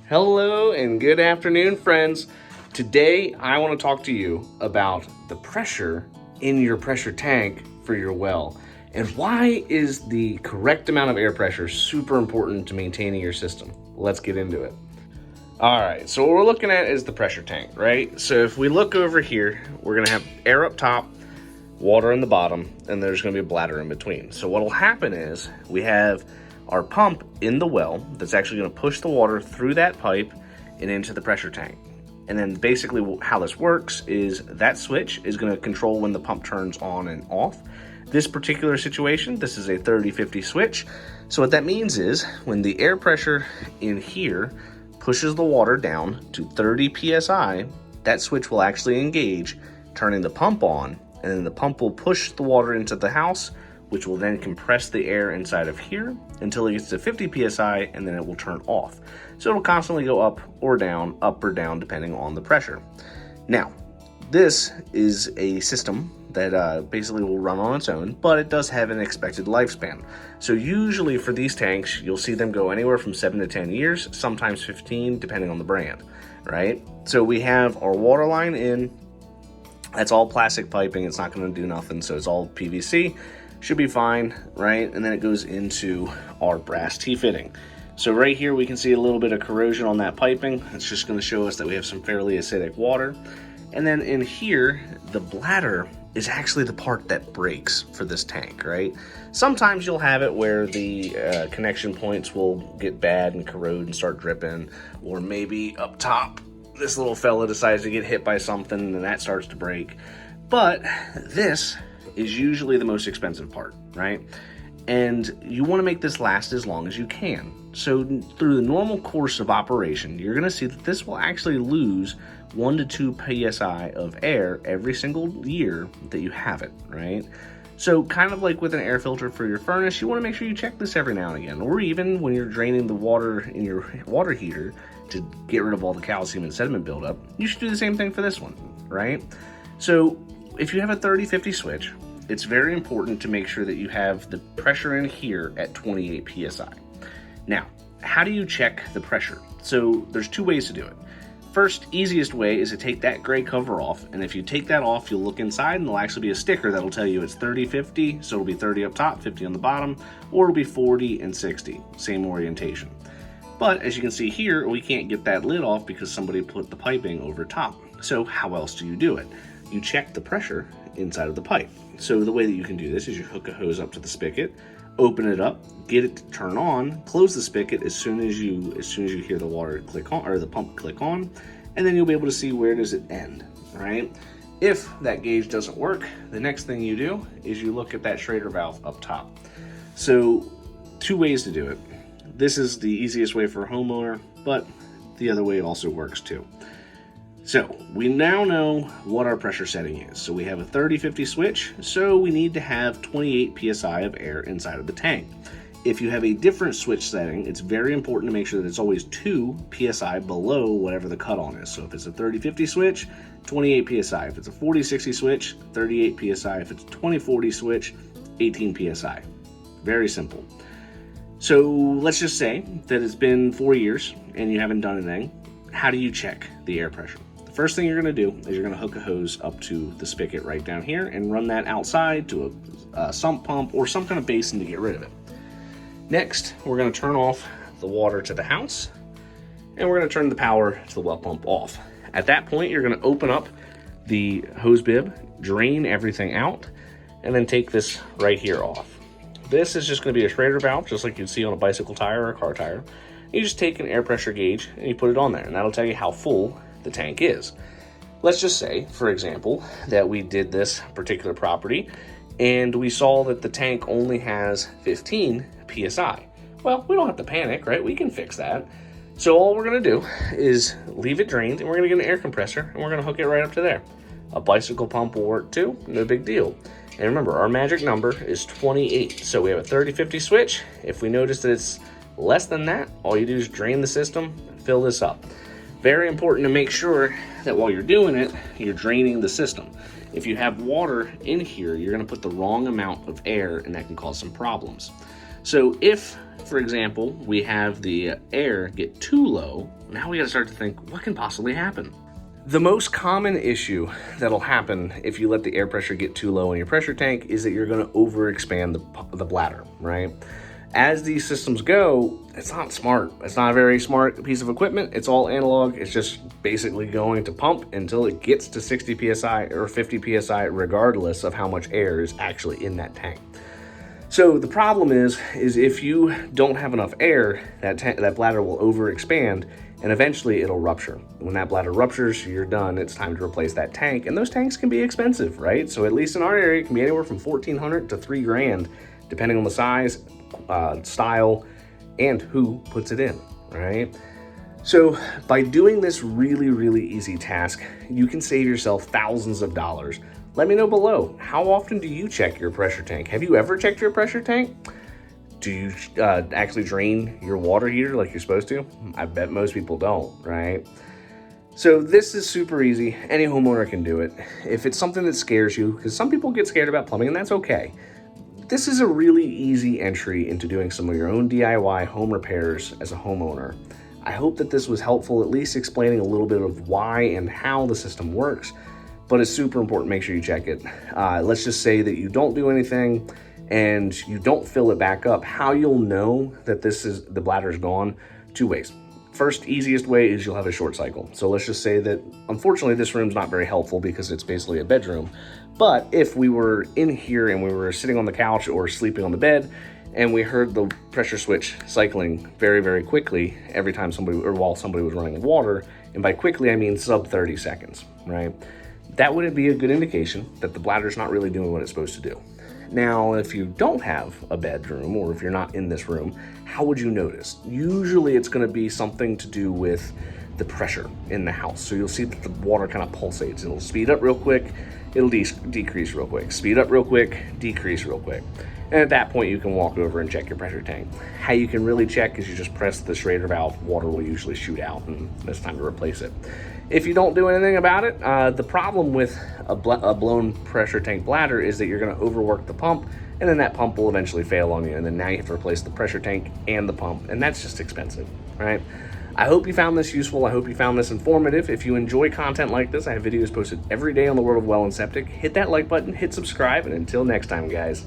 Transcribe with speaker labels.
Speaker 1: Hello and good afternoon, friends. Today I want to talk to you about the pressure in your pressure tank for your well and why is the correct amount of air pressure super important to maintaining your system. Let's get into it. All right, so what we're looking at is the pressure tank, right? So if we look over here, we're gonna have air up top, water in the bottom, and there's gonna be a bladder in between. So what'll happen is we have our pump in the well that's actually going to push the water through that pipe and into the pressure tank. And then basically how this works is that switch is going to control when the pump turns on and off. This particular situation, this is a 30-50 switch. So what that means is when the air pressure in here pushes the water down to 30 psi, that switch will actually engage, turning the pump on, and then the pump will push the water into the house, which will then compress the air inside of here until it gets to 50 psi, and then it will turn off. So it'll constantly go up or down, depending on the pressure. Now, this is a system that basically will run on its own, but it does have an expected lifespan. So usually for these tanks, you'll see them go anywhere from 7 to 10 years, sometimes 15, depending on the brand, right? So we have our water line in. That's all plastic piping. It's not going to do nothing, so it's all PVC. Should be fine, right? And then it goes into our brass T-fitting. So right here we can see a little bit of corrosion on that piping. It's just going to show us that we have some fairly acidic water. And then in here, the bladder is actually the part that breaks for this tank, right? Sometimes you'll have it where the connection points will get bad and corrode and start dripping, or maybe up top this little fella decides to get hit by something and that starts to break. But this is usually the most expensive part, right? And you want to make this last as long as you can. So through the normal course of operation, you're going to see that this will actually lose 1 to 2 psi of air every single year that you have it, right? So kind of like with an air filter for your furnace, you want to make sure you check this every now and again, or even when you're draining the water in your water heater to get rid of all the calcium and sediment buildup, you should do the same thing for this one, right? So if you have a 30-50 switch, it's very important to make sure that you have the pressure in here at 28 psi. Now, how do you check the pressure? So there's 2 ways to do it. First, easiest way is to take that gray cover off, and if you take that off, you'll look inside and there'll actually be a sticker that'll tell you it's 30-50, so it'll be 30 up top, 50 on the bottom, or it'll be 40 and 60, same orientation. But as you can see here, we can't get that lid off because somebody put the piping over top. So how else do you do it? You check the pressure inside of the pipe. So the way that you can do this is you hook a hose up to the spigot, open it up, get it to turn on, close the spigot as soon as you hear the water click on, or the pump click on, and then you'll be able to see where does it end, right? If that gauge doesn't work, the next thing you do is you look at that Schrader valve up top. So 2 ways to do it. This is the easiest way for a homeowner, but the other way also works too. So we now know what our pressure setting is. So we have a 30-50 switch, so we need to have 28 psi of air inside of the tank. If you have a different switch setting, it's very important to make sure that it's always 2 psi below whatever the cut on is. So if it's a 30-50 switch, 28 psi. If it's a 40-60 switch, 38 psi. If it's a 20-40 switch, 18 psi. Very simple. So let's just say that it's been 4 years and you haven't done anything. How do you check the air pressure? First thing you're going to do is you're going to hook a hose up to the spigot right down here and run that outside to a sump pump or some kind of basin to get rid of it. Next, we're going to turn off the water to the house and we're going to turn the power to the well pump off. At that point, you're going to open up the hose bib, drain everything out, and then take this right here off. This is just going to be a Schrader valve, just like you'd see on a bicycle tire or a car tire. You just take an air pressure gauge and you put it on there, and that'll tell you how full the tank is. Let's just say, for example, that we did this particular property and we saw that the tank only has 15 psi. Well, we don't have to panic, right? We can fix that. So all we're going to do is leave it drained and we're going to get an air compressor and we're going to hook it right up to there. A bicycle pump will work too, no big deal. And remember, our magic number is 28. So we have a 30-50 switch. If we notice that it's less than that, all you do is drain the system, fill this up. Very important to make sure that while you're doing it, you're draining the system. If you have water in here, you're going to put the wrong amount of air and that can cause some problems. So if, for example, we have the air get too low, now we gotta start to think, what can possibly happen? The most common issue that'll happen if you let the air pressure get too low in your pressure tank is that you're gonna overexpand the bladder, right? As these systems go, it's not smart. It's not a very smart piece of equipment. It's all analog. It's just basically going to pump until it gets to 60 PSI or 50 PSI, regardless of how much air is actually in that tank. So the problem is if you don't have enough air, that bladder will overexpand and eventually it'll rupture. When that bladder ruptures, you're done. It's time to replace that tank. And those tanks can be expensive, right? So at least in our area, it can be anywhere from $1,400 to $3,000, depending on the size, style, and who puts it in, right? So by doing this really, really easy task, you can save yourself thousands of dollars. Let me know below, how often do you check your pressure tank? Have you ever checked your pressure tank? Do you actually drain your water heater like you're supposed to? I bet most people don't, right? So this is super easy. Any homeowner can do it. If it's something that scares you, because some people get scared about plumbing, and that's okay. This is a really easy entry into doing some of your own DIY home repairs as a homeowner. I hope that this was helpful, at least explaining a little bit of why and how the system works, but it's super important. Make sure you check it. Let's just say that you don't do anything and you don't fill it back up. How you'll know that the bladder's gone? Two ways. First, easiest way is you'll have a short cycle. So let's just say that, unfortunately, this room's not very helpful because it's basically a bedroom. But if we were in here and we were sitting on the couch or sleeping on the bed and we heard the pressure switch cycling very, very quickly every time while somebody was running water, and by quickly, I mean sub 30 seconds, right? That would be a good indication that the bladder's not really doing what it's supposed to do. Now, if you don't have a bedroom or if you're not in this room, how would you notice? Usually it's going to be something to do with the pressure in the house. So you'll see that the water kind of pulsates. It'll speed up real quick, it'll decrease real quick. Speed up real quick, decrease real quick. And at that point, you can walk over and check your pressure tank. How you can really check is you just press the Schrader valve, water will usually shoot out, and it's time to replace it. If you don't do anything about it, the problem with a blown pressure tank bladder is that you're gonna overwork the pump, and then that pump will eventually fail on you, and then now you have to replace the pressure tank and the pump, and that's just expensive, right? I hope you found this useful. I hope you found this informative. If you enjoy content like this, I have videos posted every day on the world of well and septic. Hit that like button, hit subscribe, and until next time, guys.